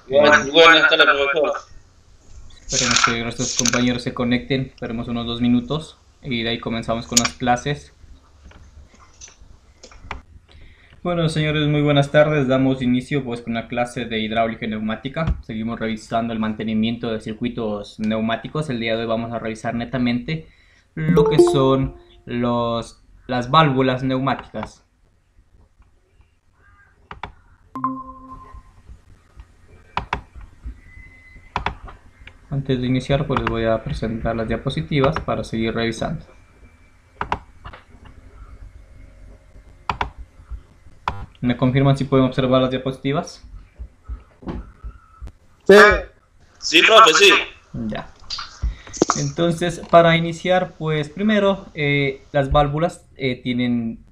Buenas tardes, profesor. Esperemos que nuestros compañeros se conecten, esperemos unos 2 minutos y de ahí comenzamos con las clases. Bueno, señores, muy buenas tardes. Damos inicio pues con la clase de hidráulica y neumática. Seguimos revisando el mantenimiento de circuitos neumáticos. El día de hoy vamos a revisar netamente lo que son las válvulas neumáticas. Antes de iniciar, pues les voy a presentar las diapositivas para seguir revisando. ¿Me confirman si pueden observar las diapositivas? Sí. Sí, profe, sí. Ya. Entonces, para iniciar, pues primero las válvulas tienen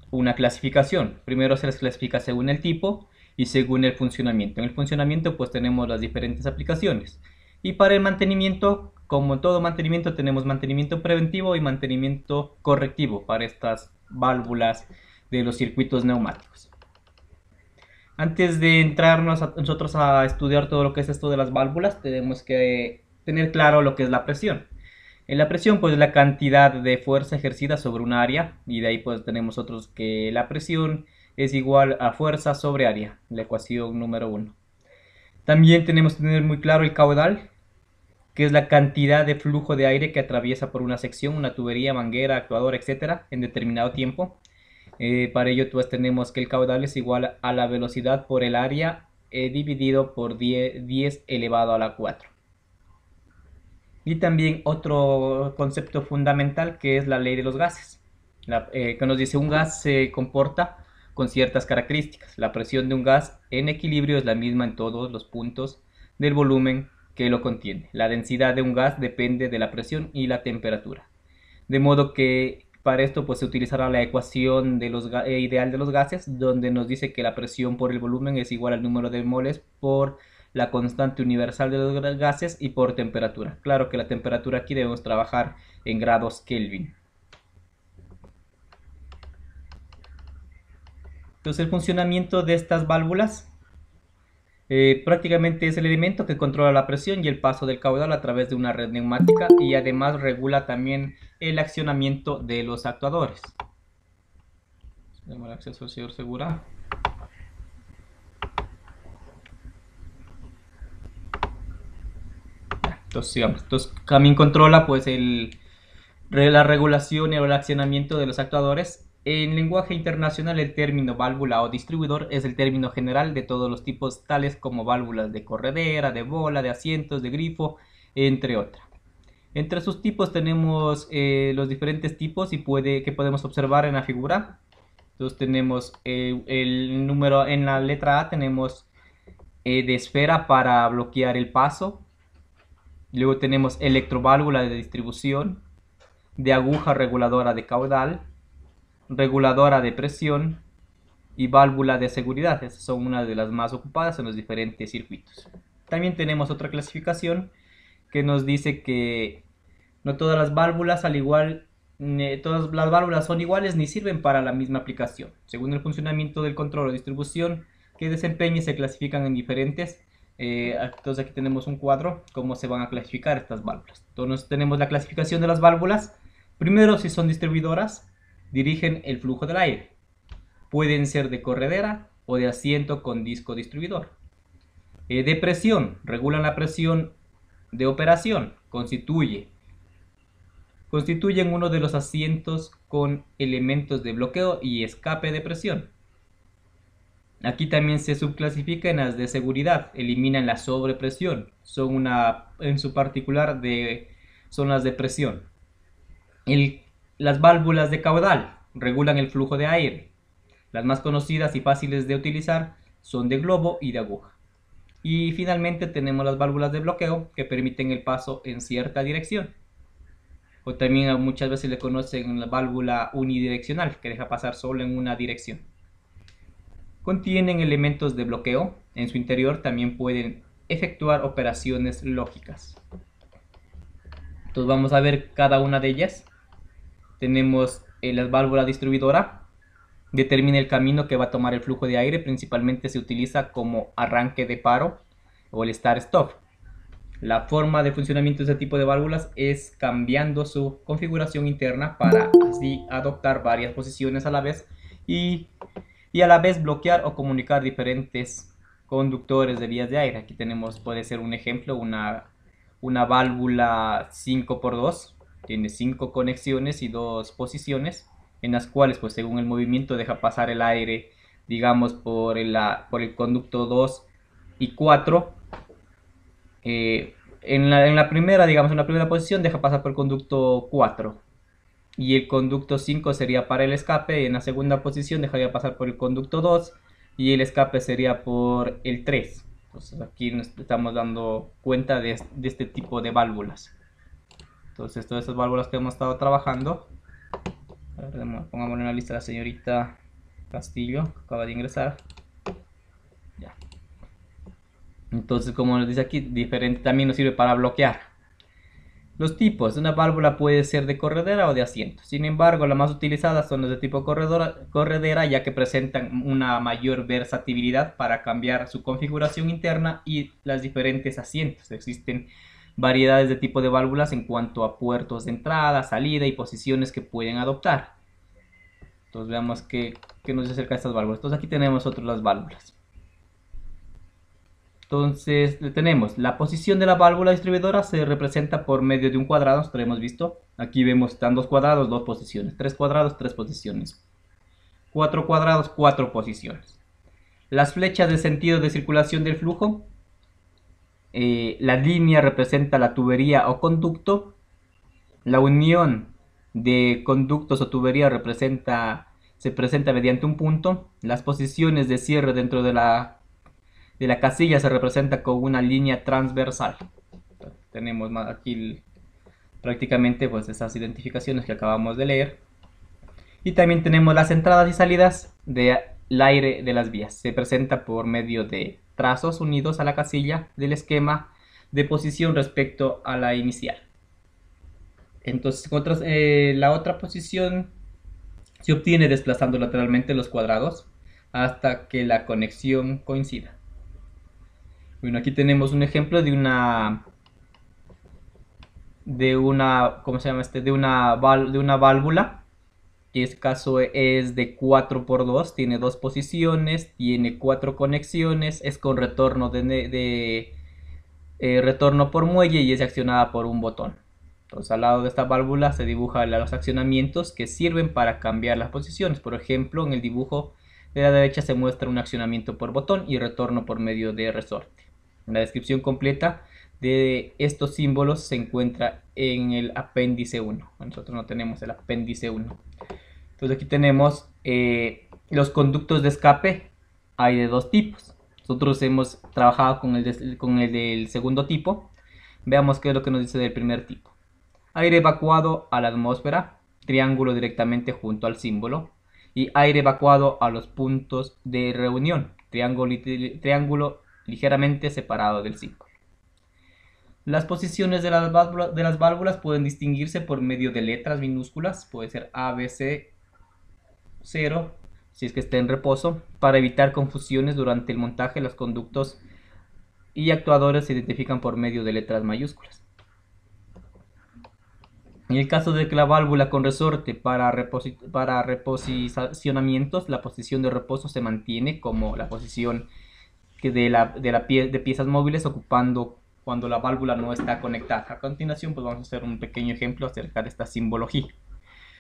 una clasificación. Primero se las clasifica según el tipo y según el funcionamiento. En el funcionamiento pues tenemos las diferentes aplicaciones. Y para el mantenimiento, como todo mantenimiento, tenemos mantenimiento preventivo y mantenimiento correctivo para estas válvulas de los circuitos neumáticos. Antes de entrarnos nosotros a estudiar todo lo que es esto de las válvulas, tenemos que tener claro lo que es la presión. En la presión, pues la cantidad de fuerza ejercida sobre un área, y de ahí pues tenemos otros que la presión es igual a fuerza sobre área, la ecuación número 1. También tenemos que tener muy claro el caudal, que es la cantidad de flujo de aire que atraviesa por una sección, una tubería, manguera, actuador, etcétera, en determinado tiempo. Para ello pues tenemos que el caudal es igual a la velocidad por el área dividido por 10 elevado a la 4. Y también otro concepto fundamental que es la ley de los gases, que nos dice un gas se comporta con ciertas características. La presión de un gas en equilibrio es la misma en todos los puntos del volumen que lo contiene. La densidad de un gas depende de la presión y la temperatura. De modo que para esto pues se utilizará la ecuación de ideal de los gases, donde nos dice que la presión por el volumen es igual al número de moles por la constante universal de los gases y por temperatura. Claro que la temperatura aquí debemos trabajar en grados Kelvin. Entonces el funcionamiento de estas válvulas prácticamente es el elemento que controla la presión y el paso del caudal a través de una red neumática y además regula también el accionamiento de los actuadores. Demos el acceso al señor Segura. Entonces sigamos. Entonces también controla pues la regulación y el accionamiento de los actuadores. En lenguaje internacional el término válvula o distribuidor es el término general de todos los tipos tales como válvulas de corredera, de bola, de asientos, de grifo, entre otras. Entre sus tipos tenemos los diferentes tipos que podemos observar en la figura. Entonces tenemos el número en la letra A, tenemos de esfera para bloquear el paso. Luego tenemos electroválvula de distribución, de aguja reguladora de caudal, reguladora de presión y válvula de seguridad. Estas son una de las más ocupadas en los diferentes circuitos. También tenemos otra clasificación que nos dice que no todas las válvulas todas las válvulas son iguales ni sirven para la misma aplicación. Según el funcionamiento del control o distribución que desempeñe se clasifican en diferentes. Entonces aquí tenemos un cuadro cómo se van a clasificar estas válvulas. Entonces tenemos la clasificación de las válvulas. Primero, si son distribuidoras, dirigen el flujo del aire. Pueden ser de corredera o de asiento con disco distribuidor. De presión, regulan la presión de operación. Constituyen uno de los asientos con elementos de bloqueo y escape de presión. Aquí también se subclasifican las de seguridad, eliminan la sobrepresión, en su particular son las de presión. Las válvulas de caudal regulan el flujo de aire. Las más conocidas y fáciles de utilizar son de globo y de aguja. Y finalmente tenemos las válvulas de bloqueo que permiten el paso en cierta dirección. O también muchas veces le conocen la válvula unidireccional que deja pasar solo en una dirección. Contienen elementos de bloqueo. En su interior también pueden efectuar operaciones lógicas. Entonces vamos a ver cada una de ellas. Tenemos la válvula distribuidora. Determina el camino que va a tomar el flujo de aire. Principalmente se utiliza como arranque de paro. o el start-stop. La forma de funcionamiento de este tipo de válvulas es cambiando su configuración interna para así adoptar varias posiciones a la vez y a la vez bloquear o comunicar diferentes conductores de vías de aire. Aquí tenemos, puede ser un ejemplo, una válvula 5x2, tiene 5 conexiones y 2 posiciones, en las cuales pues según el movimiento deja pasar el aire, digamos por el conducto 2 y 4. En la primera, digamos, en la primera posición deja pasar por el conducto 4 y el conducto 5 sería para el escape, y en la segunda posición dejaría pasar por el conducto 2 y el escape sería por el 3. Entonces aquí nos estamos dando cuenta de este tipo de válvulas. Entonces todas esas válvulas que hemos estado trabajando, pongámosle en la lista a la señorita Castillo, que acaba de ingresar. Ya. Entonces, como nos dice aquí, diferente también nos sirve para bloquear. Los tipos de una válvula puede ser de corredera o de asiento. Sin embargo, las más utilizadas son las de tipo corredera, ya que presentan una mayor versatilidad para cambiar su configuración interna y los diferentes asientos. Existen variedades de tipo de válvulas en cuanto a puertos de entrada, salida y posiciones que pueden adoptar. Entonces veamos qué nos dice acerca de estas válvulas. Entonces aquí tenemos nosotros las válvulas. Entonces tenemos la posición de la válvula distribuidora, se representa por medio de un cuadrado. Nosotros hemos visto, aquí vemos están 2 cuadrados, 2 posiciones, 3 cuadrados, 3 posiciones, 4 cuadrados, 4 posiciones. Las flechas de sentido de circulación del flujo, la línea representa la tubería o conducto, la unión de conductos o tubería se presenta mediante un punto, las posiciones de cierre dentro de la casilla se representa con una línea transversal. Tenemos aquí prácticamente pues esas identificaciones que acabamos de leer. Y también tenemos las entradas y salidas del aire de las vías. Se presenta por medio de trazos unidos a la casilla del esquema de posición respecto a la inicial. Entonces la otra posición se obtiene desplazando lateralmente los cuadrados hasta que la conexión coincida. Bueno, aquí tenemos un ejemplo de una ¿cómo se llama este? De una válvula, que en este caso es de 4x2, tiene 2 posiciones, tiene 4 conexiones, es con retorno retorno por muelle y es accionada por un botón. Entonces al lado de esta válvula se dibujan los accionamientos que sirven para cambiar las posiciones. Por ejemplo, en el dibujo de la derecha se muestra un accionamiento por botón y retorno por medio de resorte. La descripción completa de estos símbolos se encuentra en el apéndice 1. Nosotros no tenemos el apéndice 1. Entonces aquí tenemos los conductos de escape. Hay de 2 tipos. Nosotros hemos trabajado con el del segundo tipo. Veamos qué es lo que nos dice del primer tipo. Aire evacuado a la atmósfera, triángulo directamente junto al símbolo, y aire evacuado a los puntos de reunión, triángulo ligeramente separado del símbolo. Las posiciones de las válvulas pueden distinguirse por medio de letras minúsculas, puede ser A, B, C, 0, si es que está en reposo. Para evitar confusiones durante el montaje, los conductos y actuadores se identifican por medio de letras mayúsculas. En el caso de que la válvula con resorte para reposicionamientos, la posición de reposo se mantiene como la posición de piezas móviles, ocupando cuando la válvula no está conectada. A continuación pues vamos a hacer un pequeño ejemplo acerca de esta simbología.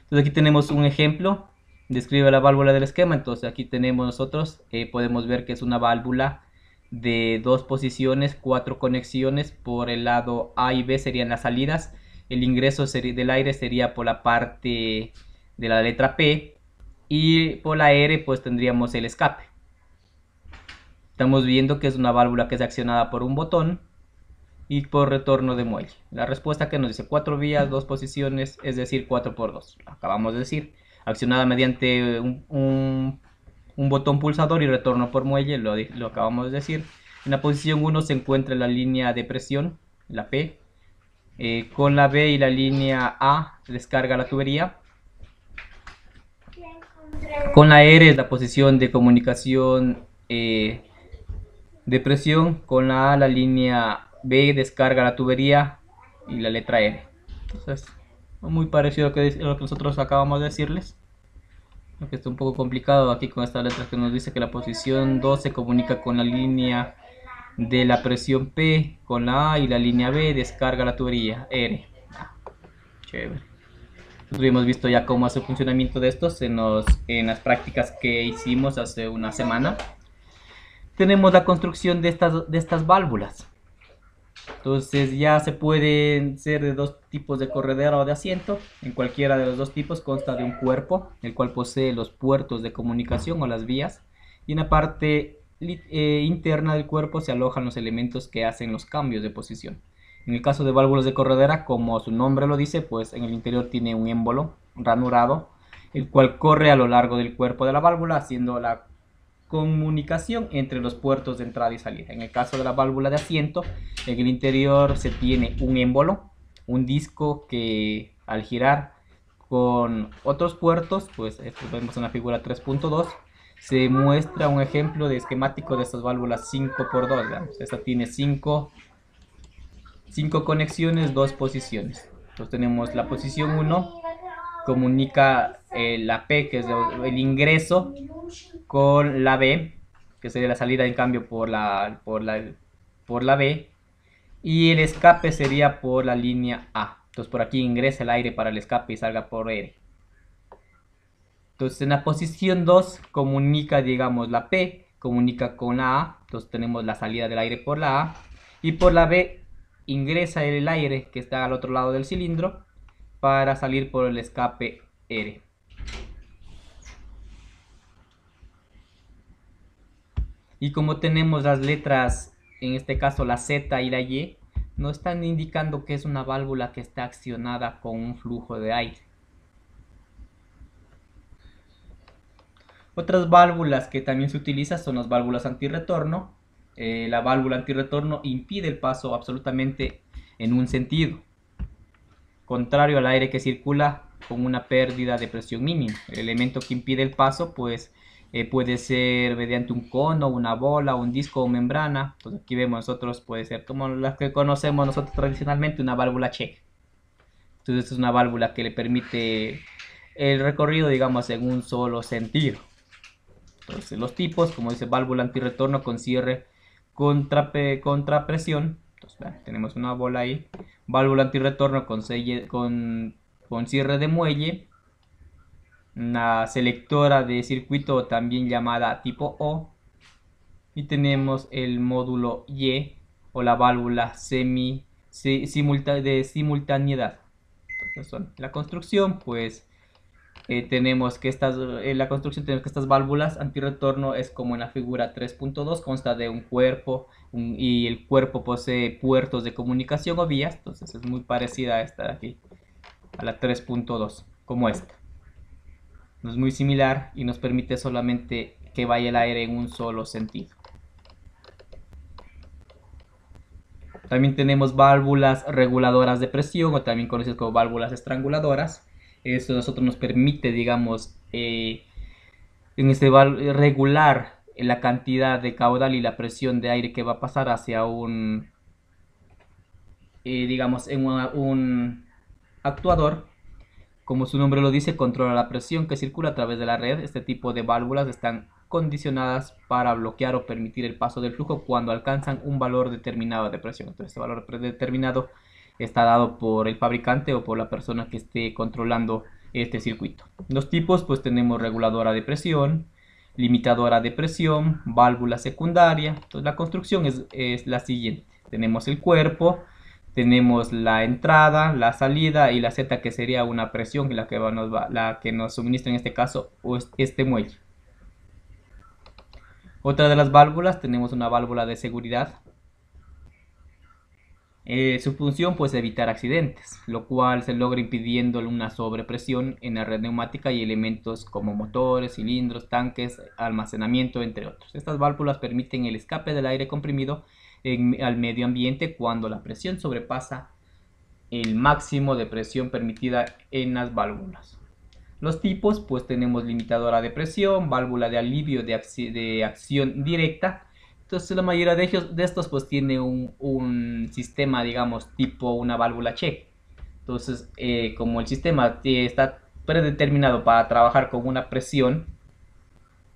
Entonces aquí tenemos un ejemplo, describe la válvula del esquema. Entonces aquí tenemos nosotros, podemos ver que es una válvula de 2 posiciones, 4 conexiones. Por el lado A y B serían las salidas. El ingreso del aire sería por la parte de la letra P, y por la R pues tendríamos el escape. Estamos viendo que es una válvula que es accionada por un botón y por retorno de muelle. La respuesta que nos dice 4 vías, 2 posiciones, es decir 4x2. Acabamos de decir, accionada mediante un botón pulsador y retorno por muelle, lo acabamos de decir. En la posición 1 se encuentra la línea de presión, la P. Con la B y la línea A descarga la tubería. Con la R es la posición de comunicación de presión, con la A la línea B descarga la tubería y la letra R. Entonces, muy parecido a lo que nosotros acabamos de decirles. Aunque está un poco complicado aquí con esta letra que nos dice que la posición 2 se comunica con la línea de la presión P con la A y la línea B descarga la tubería R. Chévere. Nosotros hemos visto ya cómo hace el funcionamiento de estos en las prácticas que hicimos hace una semana. Tenemos la construcción de estas válvulas. Entonces ya se pueden ser de dos tipos de corredera o de asiento. En cualquiera de los dos tipos consta de un cuerpo, el cual posee los puertos de comunicación o las vías. Y en la parte interna del cuerpo se alojan los elementos que hacen los cambios de posición. En el caso de válvulas de corredera, como su nombre lo dice, pues en el interior tiene un émbolo ranurado, el cual corre a lo largo del cuerpo de la válvula, haciendo la comunicación entre los puertos de entrada y salida. En el caso de la válvula de asiento, en el interior se tiene un émbolo, un disco que al girar con otros puertos, pues esto vemos en la figura 3.2, se muestra un ejemplo de esquemático de estas válvulas 5x2. Digamos. Esta tiene 5 conexiones, 2 posiciones. Entonces tenemos la posición 1, comunica la P, que es el ingreso, con la B, que sería la salida en cambio por la B, y el escape sería por la línea A. Entonces por aquí ingresa el aire para el escape y salga por R. Entonces en la posición 2 comunica, digamos, la P, comunica con la A, entonces tenemos la salida del aire por la A, y por la B ingresa el aire que está al otro lado del cilindro para salir por el escape R. Y como tenemos las letras, en este caso la Z y la Y, nos están indicando que es una válvula que está accionada con un flujo de aire. Otras válvulas que también se utilizan son las válvulas antirretorno. La válvula antirretorno impide el paso absolutamente en un sentido, contrario al aire que circula con una pérdida de presión mínima. El elemento que impide el paso pues puede ser mediante un cono, una bola, un disco o membrana. Entonces aquí vemos nosotros, puede ser como las que conocemos nosotros tradicionalmente, una válvula check. Entonces es una válvula que le permite el recorrido, digamos, en un solo sentido. Entonces los tipos, como dice, válvula antirretorno con cierre contra presión. Entonces, tenemos una bola ahí. Válvula antirretorno con cierre de muelle. Una selectora de circuito también llamada tipo O. Y tenemos el módulo Y o la válvula de simultaneidad. Entonces, la construcción, pues tenemos que estas válvulas antirretorno es como en la figura 3.2, consta de un cuerpo y el cuerpo posee puertos de comunicación o vías. Entonces es muy parecida a esta de aquí, a la 3.2, como esta. No es muy similar y nos permite solamente que vaya el aire en un solo sentido. También tenemos válvulas reguladoras de presión o también conocidas como válvulas estranguladoras. Eso nosotros nos permite, digamos, regular la cantidad de caudal y la presión de aire que va a pasar hacia digamos, en un actuador. Como su nombre lo dice, controla la presión que circula a través de la red. Este tipo de válvulas están condicionadas para bloquear o permitir el paso del flujo cuando alcanzan un valor determinado de presión. Entonces, este valor determinado está dado por el fabricante o por la persona que esté controlando este circuito. Los tipos, pues tenemos reguladora de presión, limitadora de presión, válvula secundaria. Entonces la construcción es la siguiente. Tenemos el cuerpo, tenemos la entrada, la salida y la Z, que sería una presión, la que nos suministra en este caso este muelle. Otra de las válvulas, tenemos una válvula de seguridad. Su función pues evitar accidentes, lo cual se logra impidiendo una sobrepresión en la red neumática y elementos como motores, cilindros, tanques, almacenamiento, entre otros. Estas válvulas permiten el escape del aire comprimido al medio ambiente cuando la presión sobrepasa el máximo de presión permitida en las válvulas. Los tipos, pues tenemos limitadora de presión, válvula de alivio de acción directa, Entonces la mayoría de estos pues tiene un sistema, digamos, tipo una válvula check. Entonces, como el sistema está predeterminado para trabajar con una presión,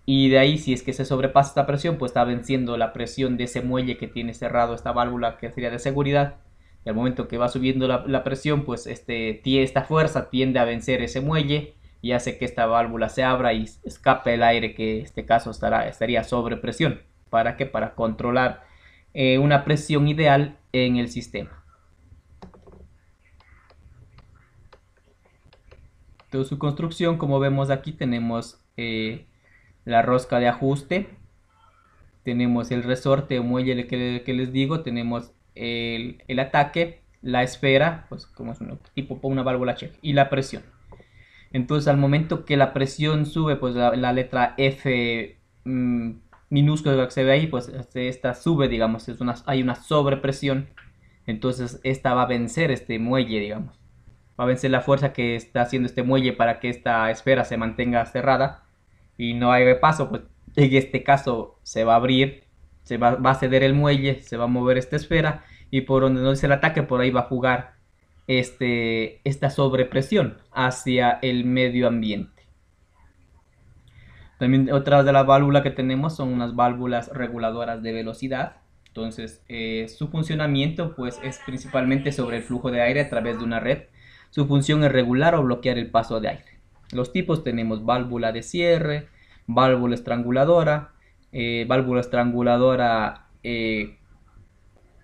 y de ahí si es que se sobrepasa esta presión, pues está venciendo la presión de ese muelle que tiene cerrado esta válvula que sería de seguridad. Y al momento que va subiendo la presión, pues esta fuerza tiende a vencer ese muelle y hace que esta válvula se abra y escape el aire, que en este caso estaría sobre presión. ¿Para qué? Para controlar una presión ideal en el sistema. Entonces su construcción, como vemos aquí, tenemos la rosca de ajuste, tenemos el resorte o muelle que les digo, tenemos el ataque, la esfera, pues como es un tipo una válvula check, y la presión. Entonces al momento que la presión sube, pues la letra F minúscula que se ve ahí, pues esta sube, digamos, hay una sobrepresión. Entonces esta va a vencer este muelle, digamos. Va a vencer la fuerza que está haciendo este muelle para que esta esfera se mantenga cerrada y no haya paso. Pues en este caso se va a abrir, va a ceder el muelle, se va a mover esta esfera y por donde no es el ataque, por ahí va a jugar esta sobrepresión hacia el medio ambiente. También otras de las válvulas que tenemos son unas válvulas reguladoras de velocidad. Entonces su funcionamiento pues es principalmente sobre el flujo de aire a través de una red. Su función es regular o bloquear el paso de aire. Los tipos tenemos válvula de cierre, válvula estranguladora. Válvula estranguladora,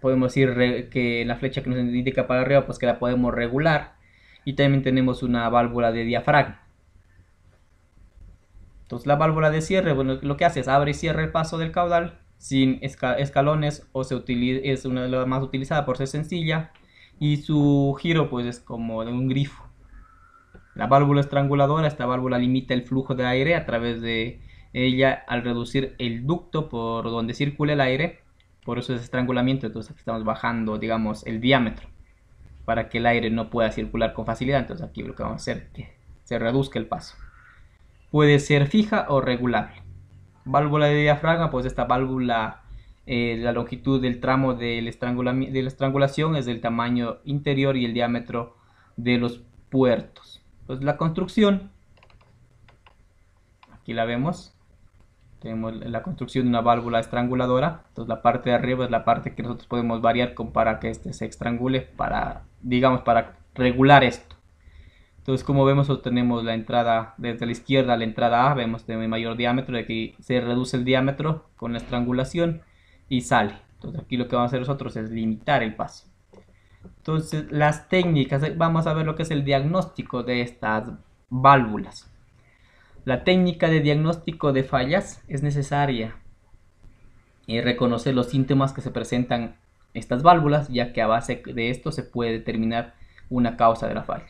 podemos decir que la flecha que nos indica para arriba, pues que la podemos regular. Y también tenemos una válvula de diafragma. Entonces la válvula de cierre, bueno, lo que hace es abre y cierra el paso del caudal sin escalones, o es una de las más utilizadas por ser sencilla, y su giro pues es como de un grifo. La válvula estranguladora, esta válvula limita el flujo de aire a través de ella al reducir el ducto por donde circula el aire, por eso es estrangulamiento. Entonces aquí estamos bajando, digamos, el diámetro para que el aire no pueda circular con facilidad. Entonces aquí lo que vamos a hacer es que se reduzca el paso. Puede ser fija o regulable. Válvula de diafragma, pues esta válvula, la longitud del tramo de la estrangulación es del tamaño interior y el diámetro de los puertos. Pues la construcción, aquí la vemos, tenemos la construcción de una válvula estranguladora. Entonces la parte de arriba es la parte que nosotros podemos variar para que se estrangule, para, digamos, para regular esto. Entonces, como vemos, obtenemos la entrada desde la izquierda, la entrada A, vemos de mayor diámetro, de aquí se reduce el diámetro con la estrangulación y sale. Entonces aquí lo que vamos a hacer nosotros es limitar el paso. Entonces las técnicas, vamos a ver lo que es el diagnóstico de estas válvulas. La técnica de diagnóstico de fallas es necesaria reconocer los síntomas que se presentan estas válvulas, ya que a base de esto se puede determinar una causa de la falla.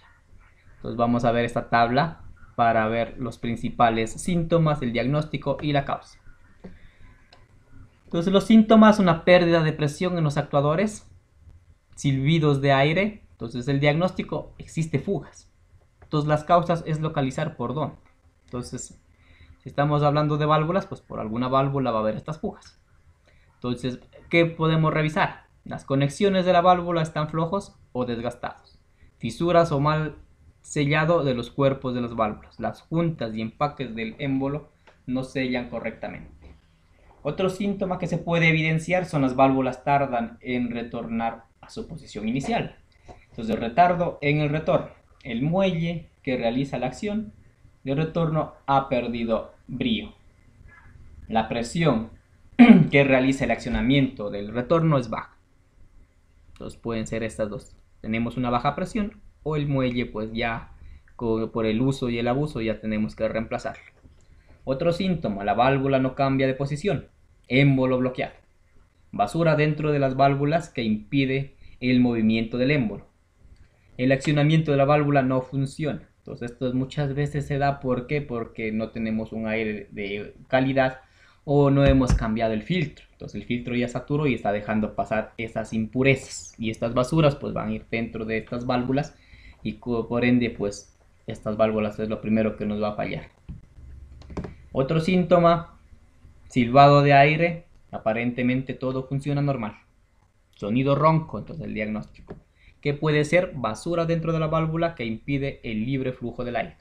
Entonces vamos a ver esta tabla para ver los principales síntomas, el diagnóstico y la causa. Entonces los síntomas: una pérdida de presión en los actuadores, silbidos de aire. Entonces el diagnóstico: existe fugas. Entonces las causas es localizar por dónde. Entonces si estamos hablando de válvulas, pues por alguna válvula va a haber estas fugas. Entonces, ¿qué podemos revisar? Las conexiones de la válvula están flojos o desgastados, fisuras o mal sellado de los cuerpos de las válvulas, las juntas y empaques del émbolo no sellan correctamente. Otro síntoma que se puede evidenciar son las válvulas tardan en retornar a su posición inicial. Entonces, retardo en el retorno. El muelle que realiza la acción de retorno ha perdido brío. La presión que realiza el accionamiento del retorno es baja. Entonces pueden ser estas dos. Tenemos una baja presión, o el muelle pues ya por el uso y el abuso ya tenemos que reemplazarlo. Otro síntoma: la válvula no cambia de posición, émbolo bloqueado, basura dentro de las válvulas que impide el movimiento del émbolo. El accionamiento de la válvula no funciona. Entonces esto muchas veces se da, ¿por qué? Porque no tenemos un aire de calidad o no hemos cambiado el filtro. Entonces el filtro ya saturó y está dejando pasar esas impurezas, y estas basuras pues van a ir dentro de estas válvulas, y por ende pues estas válvulas es lo primero que nos va a fallar. Otro síntoma: silbado de aire Aparentemente todo funciona normal. Sonido ronco, entonces el diagnóstico. ¿Qué puede ser? Basura dentro de la válvula que impide el libre flujo del aire.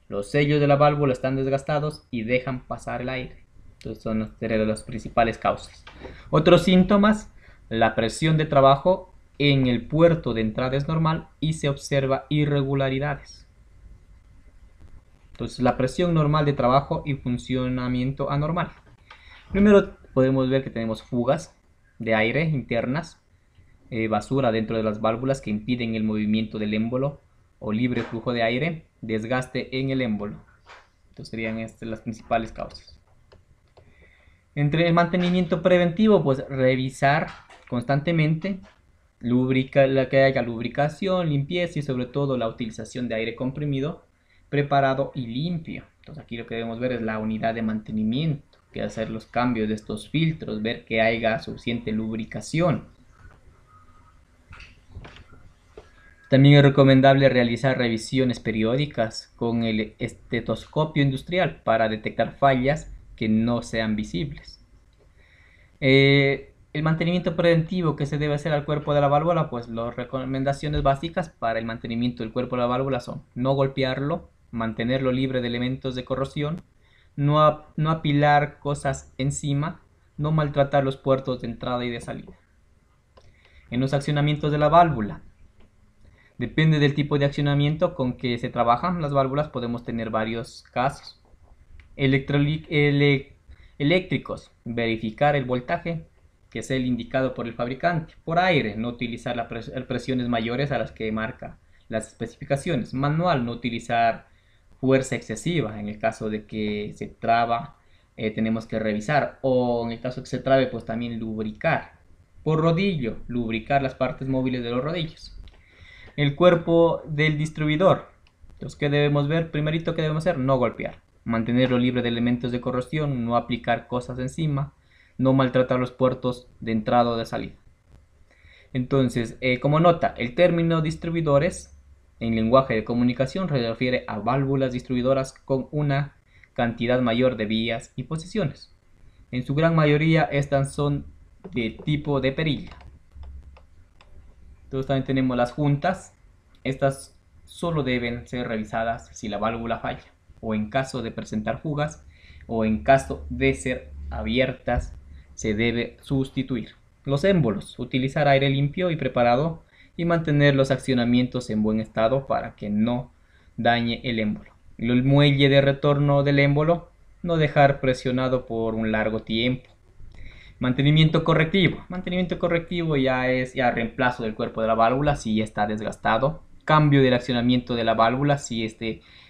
Los sellos de la válvula están desgastados y dejan pasar el aire. Entonces son las principales causas. Otros síntomas: la presión de trabajo en el puerto de entrada es normal y se observa irregularidades. Entonces la presión normal de trabajo y funcionamiento anormal. Primero podemos ver que tenemos fugas de aire internas, basura dentro de las válvulas que impiden el movimiento del émbolo o libre flujo de aire, desgaste en el émbolo. Entonces serían estas las principales causas. Entre el mantenimiento preventivo, pues revisar constantemente, que haya lubricación, limpieza y sobre todo la utilización de aire comprimido, preparado y limpio. Entonces aquí lo que debemos ver es la unidad de mantenimiento, que hacer los cambios de estos filtros, ver que haya suficiente lubricación. También es recomendable realizar revisiones periódicas con el estetoscopio industrial para detectar fallas que no sean visibles. El mantenimiento preventivo que se debe hacer al cuerpo de la válvula, pues las recomendaciones básicas para el mantenimiento del cuerpo de la válvula son: no golpearlo, mantenerlo libre de elementos de corrosión, no apilar cosas encima, no maltratar los puertos de entrada y de salida. En los accionamientos de la válvula, depende del tipo de accionamiento con que se trabajan las válvulas, podemos tener varios casos. Eléctricos: verificar el voltaje, que es el indicado por el fabricante. Por aire: no utilizar las presiones mayores a las que marca las especificaciones. Manual: no utilizar fuerza excesiva. En el caso de que se traba, tenemos que revisar, o en el caso de que se trabe, pues también lubricar. Por rodillo: lubricar las partes móviles de los rodillos. El cuerpo del distribuidor. Entonces, ¿qué debemos ver? Primerito, ¿qué debemos hacer? No golpear. Mantenerlo libre de elementos de corrosión, no aplicar cosas encima, no maltratar los puertos de entrada o de salida. Entonces, como nota, el término distribuidores en lenguaje de comunicación se refiere a válvulas distribuidoras con una cantidad mayor de vías y posiciones. En su gran mayoría estas son de tipo de perilla. Entonces también tenemos las juntas. Estas solo deben ser revisadas si la válvula falla, o en caso de presentar fugas, o en caso de ser abiertas, se debe sustituir. Los émbolos: utilizar aire limpio y preparado y mantener los accionamientos en buen estado para que no dañe el émbolo. El muelle de retorno del émbolo: no dejar presionado por un largo tiempo. Mantenimiento correctivo. Mantenimiento correctivo ya es reemplazo del cuerpo de la válvula si está desgastado. Cambio del accionamiento de la válvula si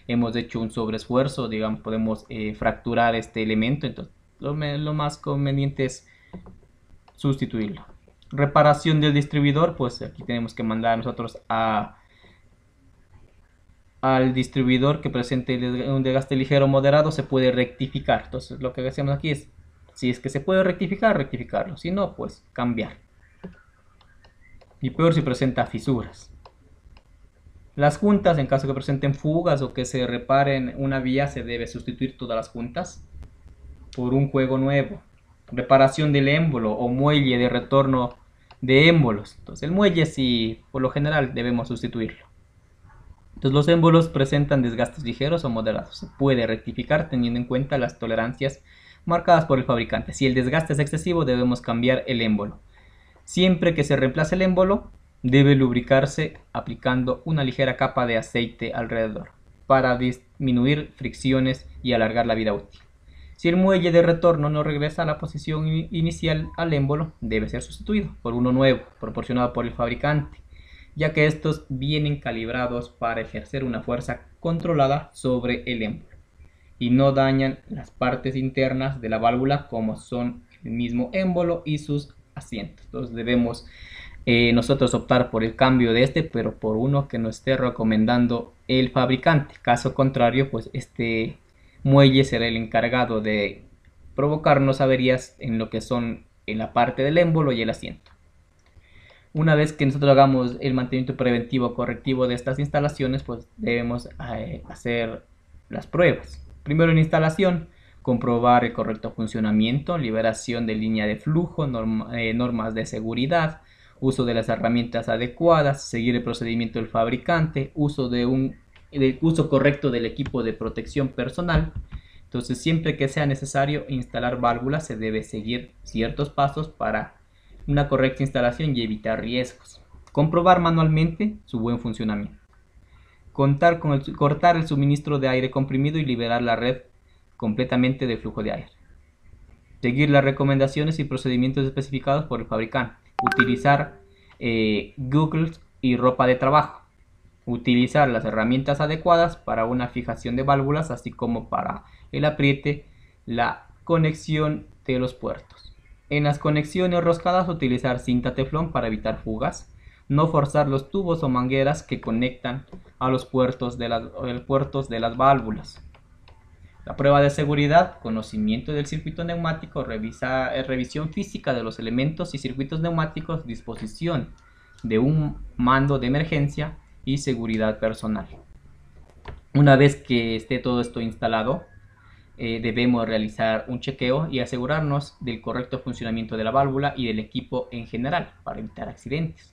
hemos hecho un sobreesfuerzo, digamos, podemos fracturar este elemento. Entonces lo más conveniente es sustituirlo. Reparación del distribuidor: pues aquí tenemos que mandar nosotros al distribuidor que presente un desgaste ligero o moderado, se puede rectificar. Entonces lo que hacemos aquí es, si es que se puede rectificar, rectificarlo. Si no, pues cambiar. Y peor si presenta fisuras. Las juntas: en caso que presenten fugas o que se reparen una vía, se debe sustituir todas las juntas por un juego nuevo. Reparación del émbolo o muelle de retorno de émbolos. Entonces el muelle sí, por lo general debemos sustituirlo. Entonces los émbolos presentan desgastes ligeros o moderados. Se puede rectificar teniendo en cuenta las tolerancias marcadas por el fabricante. Si el desgaste es excesivo, debemos cambiar el émbolo. Siempre que se reemplace el émbolo, debe lubricarse aplicando una ligera capa de aceite alrededor para disminuir fricciones y alargar la vida útil. Si el muelle de retorno no regresa a la posición inicial al émbolo, debe ser sustituido por uno nuevo, proporcionado por el fabricante, ya que estos vienen calibrados para ejercer una fuerza controlada sobre el émbolo y no dañan las partes internas de la válvula, como son el mismo émbolo y sus asientos. Entonces debemos nosotros optar por el cambio de pero por uno que nos esté recomendando el fabricante. Caso contrario, pues este muelle será el encargado de provocarnos averías en lo que son en la parte del émbolo y el asiento. Una vez que nosotros hagamos el mantenimiento preventivo correctivo de estas instalaciones, pues debemos hacer las pruebas. Primero en instalación, comprobar el correcto funcionamiento, liberación de línea de flujo, normas de seguridad, uso de las herramientas adecuadas, seguir el procedimiento del fabricante, uso correcto del equipo de protección personal. Entonces, siempre que sea necesario instalar válvulas, se debe seguir ciertos pasos para una correcta instalación y evitar riesgos. Comprobar manualmente su buen funcionamiento. Cortar el suministro de aire comprimido y liberar la red completamente del flujo de aire. Seguir las recomendaciones y procedimientos especificados por el fabricante. Utilizar goggles y ropa de trabajo. Utilizar las herramientas adecuadas para una fijación de válvulas, así como para el apriete, la conexión de los puertos. En las conexiones roscadas, utilizar cinta teflón para evitar fugas. No forzar los tubos o mangueras que conectan a los puertos de las válvulas. La prueba de seguridad, conocimiento del circuito neumático, revisión física de los elementos y circuitos neumáticos, disposición de un mando de emergencia y seguridad personal. Una vez que esté todo esto instalado, debemos realizar un chequeo y asegurarnos del correcto funcionamiento de la válvula y del equipo en general para evitar accidentes.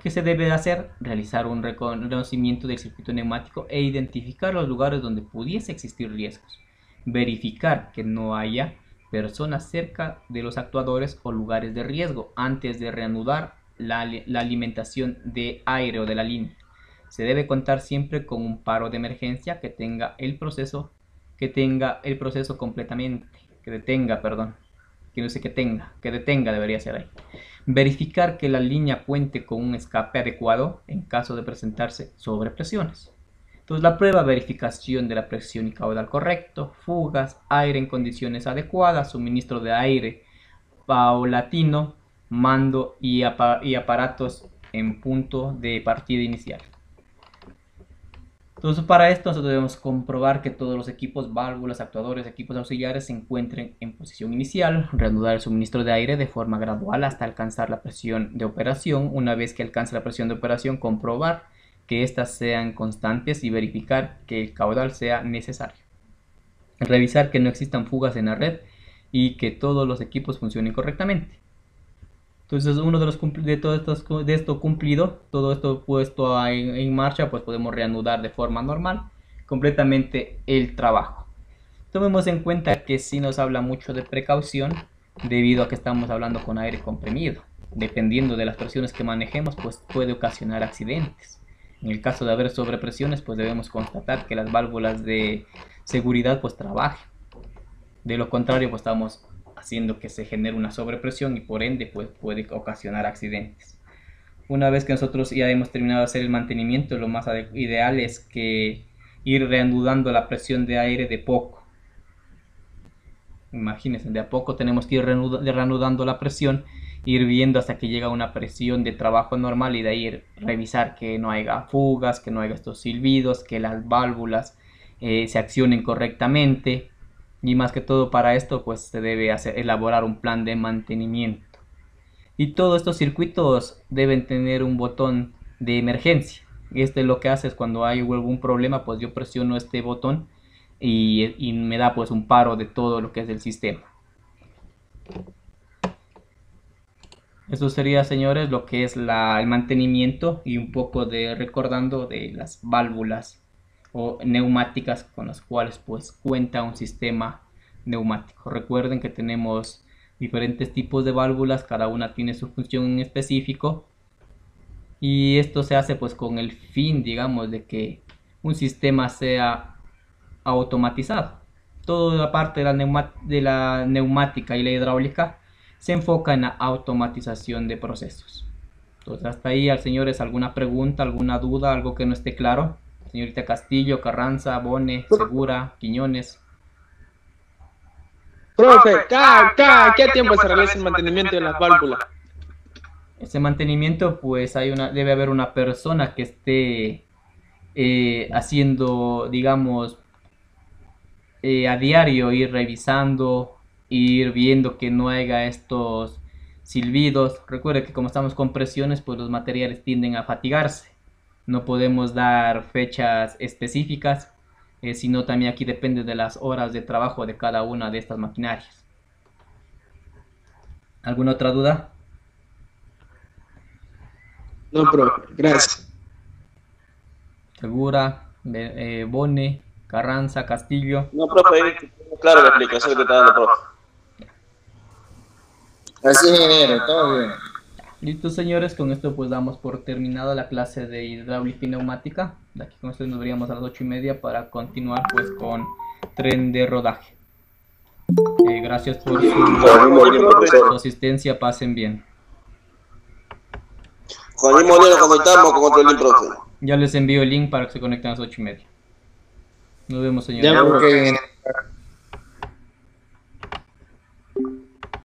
¿Qué se debe hacer? Realizar un reconocimiento del circuito neumático e identificar los lugares donde pudiese existir riesgos. Verificar que no haya personas cerca de los actuadores o lugares de riesgo antes de reanudar la alimentación de aire o de la línea. Se debe contar siempre con un paro de emergencia que detenga el proceso completamente, que detenga debería ser ahí. Verificar que la línea cuente con un escape adecuado en caso de presentarse sobrepresiones. Entonces, la prueba, verificación de la presión y caudal correcto, fugas, aire en condiciones adecuadas, suministro de aire paulatino, mando y aparatos en punto de partida inicial. Entonces, para esto nosotros debemos comprobar que todos los equipos, válvulas, actuadores, equipos auxiliares se encuentren en posición inicial, reanudar el suministro de aire de forma gradual hasta alcanzar la presión de operación. Una vez que alcance la presión de operación, comprobar que éstas sean constantes y verificar que el caudal sea necesario. Revisar que no existan fugas en la red y que todos los equipos funcionen correctamente. Entonces, uno de esto cumplido, todo esto puesto en marcha, pues podemos reanudar de forma normal completamente el trabajo. Tomemos en cuenta que sí nos habla mucho de precaución debido a que estamos hablando con aire comprimido. Dependiendo de las presiones que manejemos, pues puede ocasionar accidentes. En el caso de haber sobrepresiones, pues debemos constatar que las válvulas de seguridad pues trabajen. De lo contrario, pues estamos haciendo que se genere una sobrepresión y por ende pues puede ocasionar accidentes. Una vez que nosotros ya hemos terminado de hacer el mantenimiento, lo más ideal es que ir reanudando la presión de aire de poco. Imagínense, de a poco tenemos que ir reanudando la presión, ir viendo hasta que llega a una presión de trabajo normal y de ahí revisar que no haya fugas, que no haya estos silbidos, que las válvulas se accionen correctamente. Y más que todo para esto pues se debe elaborar un plan de mantenimiento. Y todos estos circuitos deben tener un botón de emergencia. Este lo que hace es cuando hay algún problema, pues yo presiono este botón y me da pues un paro de todo lo que es el sistema. Eso sería, señores, lo que es el mantenimiento y un poco de recordando de las válvulas o neumáticas con las cuales pues cuenta un sistema neumático. Recuerden que tenemos diferentes tipos de válvulas, cada una tiene su función en específico y esto se hace pues con el fin, digamos, de que un sistema sea automatizado. Toda la parte de la neumática y la hidráulica se enfoca en la automatización de procesos. Entonces, hasta ahí, señores, ¿alguna pregunta, alguna duda, algo que no esté claro? Señorita Castillo, Carranza, Bone, Segura, Quiñones. Profe, ¿qué tiempo se realiza el mantenimiento de las válvulas? Ese mantenimiento, pues debe haber una persona que esté haciendo, digamos, a diario, ir revisando, ir viendo que no haya estos silbidos. Recuerde que como estamos con presiones, pues los materiales tienden a fatigarse. No podemos dar fechas específicas sino también aquí depende de las horas de trabajo de cada una de estas maquinarias. ¿Alguna otra duda? No, profe, gracias. Segura, Bone, Carranza, Castillo. No, profe, ahí claro la explicación que está dando, profe. Así es, ingeniero, todo bien. Listo, señores, con esto pues damos por terminada la clase de hidráulica y neumática. De aquí con esto nos veríamos a las 8:30 para continuar pues con tren de rodaje. Gracias por su asistencia, pasen bien. Con el mismo día nos conectamos con otro link, profe. Ya les envío el link para que se conecten a las 8:30. Nos vemos, señores. Ya, Ok, ingeniero.